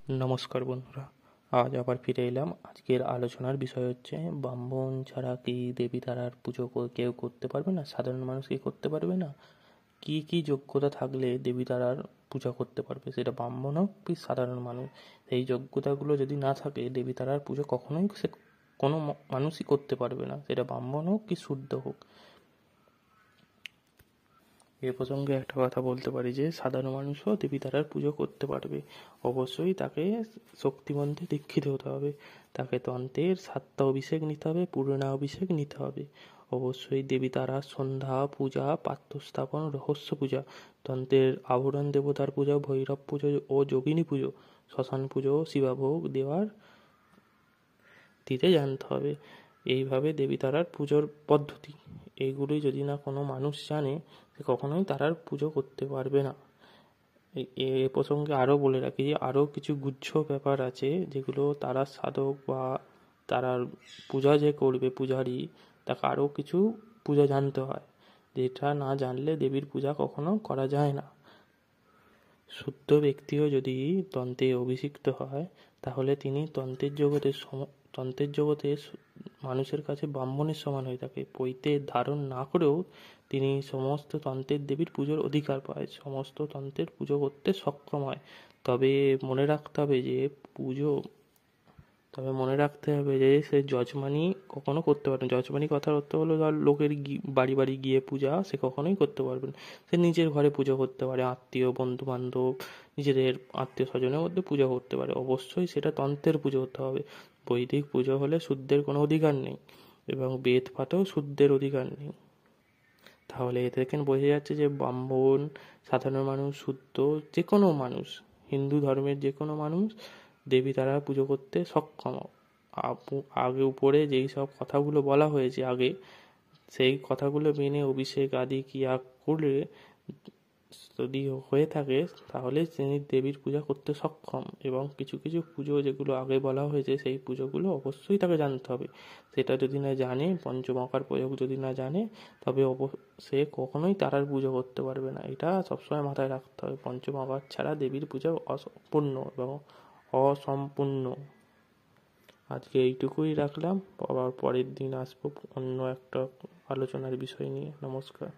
নমস্কার বন্ধুরা, আজ আবার ফিরে এলাম। আজকের আলোচনার বিষয় হচ্ছে ব্রাহ্মণ ছাড়া কি দেবী তারার পুজো কেউ করতে পারবে না? সাধারণ মানুষ কি করতে পারবে না? কি কি যোগ্যতা থাকলে দেবী তারার পূজা করতে পারবে, সেটা ব্রাহ্মণ হোক কি সাধারণ মানুষ? এই যোগ্যতাগুলো যদি না থাকে দেবী তারার পুজো কখনোই কোনো মানুষই করতে পারবে না, সেটা ব্রাহ্মণ হোক কি শুদ্ধ হোক। এ প্রসঙ্গে একটা কথা বলতে পারি যে সাধারণ মানুষও দেবী তারার পুজো করতে পারবে। অবশ্যই তাকে শক্তিমন্ত্রে দীক্ষিত হতে হবে, তাকে তন্ত্রের 7টা অভিষেক নিতে হবে, পূর্ণা অভিষেক নিতে হবে। অবশ্যই দেবী তারার সন্ধ্যা পূজা, পাত্রস্থাপন, রহস্য পূজা, তন্ত্রের আভরণ দেবতার পুজো, ভৈরব পুজো ও যোগিনী পুজো, শ্মশান পুজো, শিবাভোগ দেওয়ার দিতে জানতে হবে। এইভাবে দেবী তারার পুজোর পদ্ধতি, এইগুলি যদি না কোনো মানুষ জানে, সে কখনোই তারার পুজো করতে পারবে না। এ প্রসঙ্গে আরও বলে রাখি যে আরও কিছু গুচ্ছ ব্যাপার আছে, যেগুলো তারা সাধক বা তারার পূজা যে করবে পূজারী, তাকে আরও কিছু পূজা জানতে হয়, যেটা না জানলে দেবীর পূজা কখনো করা যায় না। শুদ্ধ ব্যক্তিও যদি তন্ত্রে অভিষিক্ত হয়, তাহলে তিনি তন্ত্রের জগতে মানুষের কাছে ব্রাহ্মণের সমান হয়ে থাকে। পৈতে ধারণ না করেও তিনি সমস্ত তন্ত্রের দেবীর পুজোর অধিকার পায়, সমস্ত তন্ত্রের পুজো করতে সক্ষম হয়। তবে মনে রাখতে হবে যে পুজো তবে মনে রাখতে হবে যে সে যজমানি কখনো করতে পারবে না। যজমানি কথার অর্থ হলো ধর লোকের বাড়ি বাড়ি গিয়ে পূজা সে কখনোই করতে পারবে না। সে নিজের ঘরে পুজো করতে পারে, আত্মীয় বন্ধু বান্ধব নিজেদের আত্মীয় স্বজনের মধ্যে পুজো করতে পারে। অবশ্যই সেটা তন্ত্রের পুজো হতে হবে। বৈদিক পুজো হলে শুদ্ধের কোনো অধিকার নেই, এবং বেদ পাঠেও শুদ্ধের অধিকার নেই। তাহলে এ থেকে বোঝা যাচ্ছে যে ব্রাহ্মণ, সাধারণ মানুষ, শুদ্ধ যে কোনো মানুষ, হিন্দু ধর্মের যে কোনো মানুষ দেবী তারা পুজো করতে সক্ষম। আগে উপরে যেই সব কথাগুলো বলা হয়েছে আগে, সেই কথাগুলো মেনে অভিষেক আদি ক্রিয়া করলে যদি হয়ে থাকে, তাহলে তিনি দেবীর পূজা করতে সক্ষম। এবং কিছু কিছু পুজো যেগুলো আগে বলা হয়েছে, সেই পুজোগুলো অবশ্যই তাকে জানতে হবে। সেটা যদি না জানে, পঞ্চমহাকার প্রয়োগ যদি না জানে, তবে সে কখনোই তারার পুজো করতে পারবে না। এটা সবসময় মাথায় রাখতে হবে, পঞ্চমহাকার ছাড়া দেবীর পুজো অসম্পূর্ণ এবং অসম্পূর্ণ। আজকে এইটুকুই রাখলাম, আবার পরের দিন আসবো অন্য একটা আলোচনার বিষয় নিয়ে। নমস্কার।